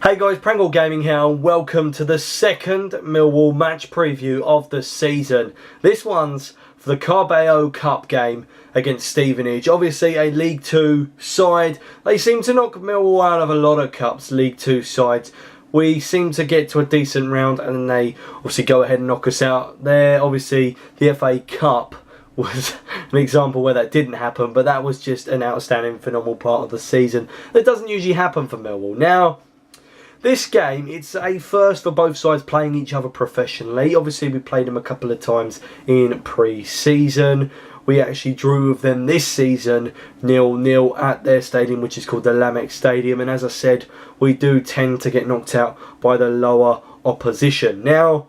Hey guys, Prangell Gaming here, and welcome to the second Millwall match preview of the season. This one's for the Carabao Cup game against Stevenage. Obviously a League 2 side. They seem to knock Millwall out of a lot of cups, League 2 sides. We seem to get to a decent round and then they obviously go ahead and knock us out. There, obviously the FA Cup was an example where that didn't happen, but that was just an outstanding, phenomenal part of the season. That doesn't usually happen for Millwall. Now, this game, it's a first for both sides playing each other professionally. Obviously, we played them a couple of times in pre-season. We actually drew with them this season 0-0 at their stadium, which is called the Lamex Stadium. And as I said, we do tend to get knocked out by the lower opposition. Now,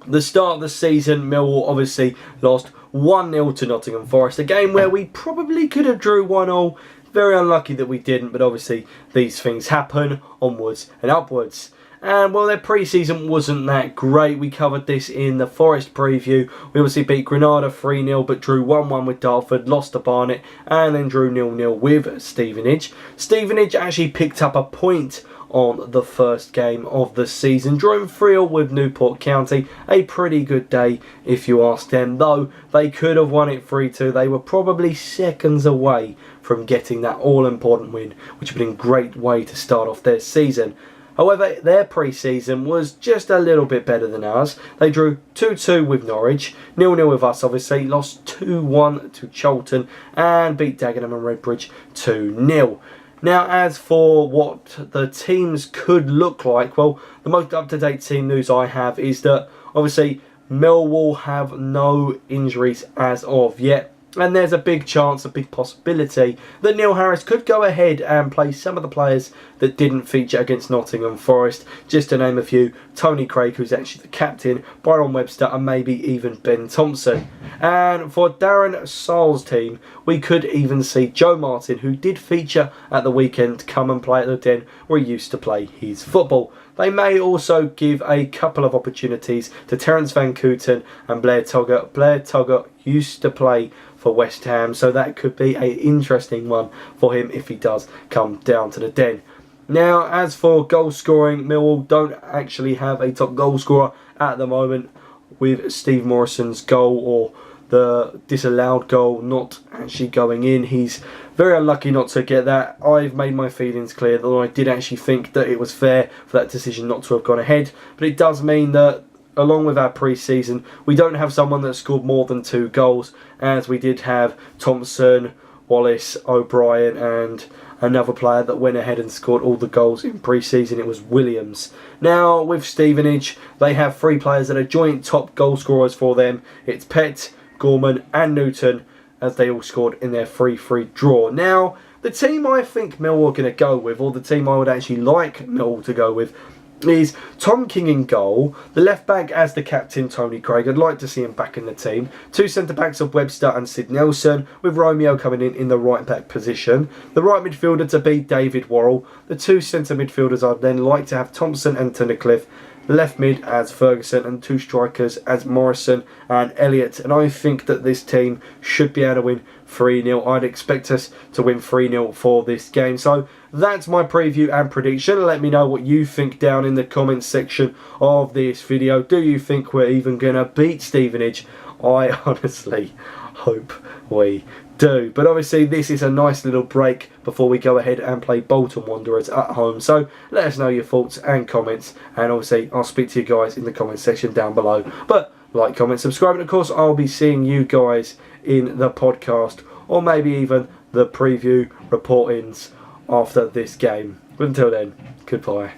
the start of the season, Millwall obviously lost 1-0 to Nottingham Forest. A game where we probably could have drew 1-0. Very unlucky that we didn't, but obviously these things happen, onwards and upwards. And well, their pre-season wasn't that great. We covered this in the Forest preview. We obviously beat Granada 3-0, but drew 1-1 with Dartford, lost to Barnet, and then drew 0-0 with Stevenage. Stevenage actually picked up a point on the first game of the season, drawing 3-0 with Newport County. A pretty good day if you ask them, though they could have won it 3-2. They were probably seconds away from getting that all-important win, which would have been a great way to start off their season. However, their pre-season was just a little bit better than ours. They drew 2-2 with Norwich, 0-0 with us obviously, lost 2-1 to Charlton, and beat Dagenham and Redbridge 2-0. Now, as for what the teams could look like, well, the most up-to-date team news I have is that, obviously, Millwall have no injuries as of yet. And there's a big chance, a big possibility, that Neil Harris could go ahead and play some of the players that didn't feature against Nottingham Forest. Just to name a few: Tony Craig, who's actually the captain, Byron Webster, and maybe even Ben Thompson. And for Darren Sarll's team, we could even see Joe Martin, who did feature at the weekend, come and play at the Den where he used to play his football. They may also give a couple of opportunities to Terence Van Kooten and Blair Togger. Blair Togger used to play for West Ham, so that could be an interesting one for him if he does come down to the Den. Now, as for goal scoring, Millwall don't actually have a top goal scorer at the moment, with Steve Morrison's goal, or the disallowed goal, not actually going in. He's very unlucky not to get that. I've made my feelings clear that I did actually think that it was fair for that decision not to have gone ahead, but it does mean that along with our pre-season, we don't have someone that scored more than 2 goals, as we did have Thompson, Wallace, O'Brien, and another player that went ahead and scored all the goals in pre-season. It was Williams. Now, with Stevenage, they have 3 players that are joint top goal scorers for them. It's Pett, Gorman and Newton, as they all scored in their 3-3 draw. Now, the team I think Millwall are going to go with, or the team I would actually like Millwall to go with, is Tom King in goal, the left back as the captain, Tony Craig. I'd like to see him back in the team. 2 centre backs of Webster and Sid Nelson, with Romeo coming in the right back position. The right midfielder to be David Worrell. The 2 centre midfielders I'd then like to have Thompson and Tunnicliffe. Left mid as Ferguson, and 2 strikers as Morrison and Elliott. And I think that this team should be able to win 3-0. I'd expect us to win 3-0 for this game. So that's my preview and prediction. Let me know what you think down in the comments section of this video. Do you think we're even going to beat Stevenage? I honestly hope we do. But obviously this is a nice little break before we go ahead and play Bolton Wanderers at home. So let us know your thoughts and comments, and obviously I'll speak to you guys in the comment section down below. But like, comment, subscribe, and of course I'll be seeing you guys in the podcast, or maybe even the preview report-ins after this game. But until then, goodbye.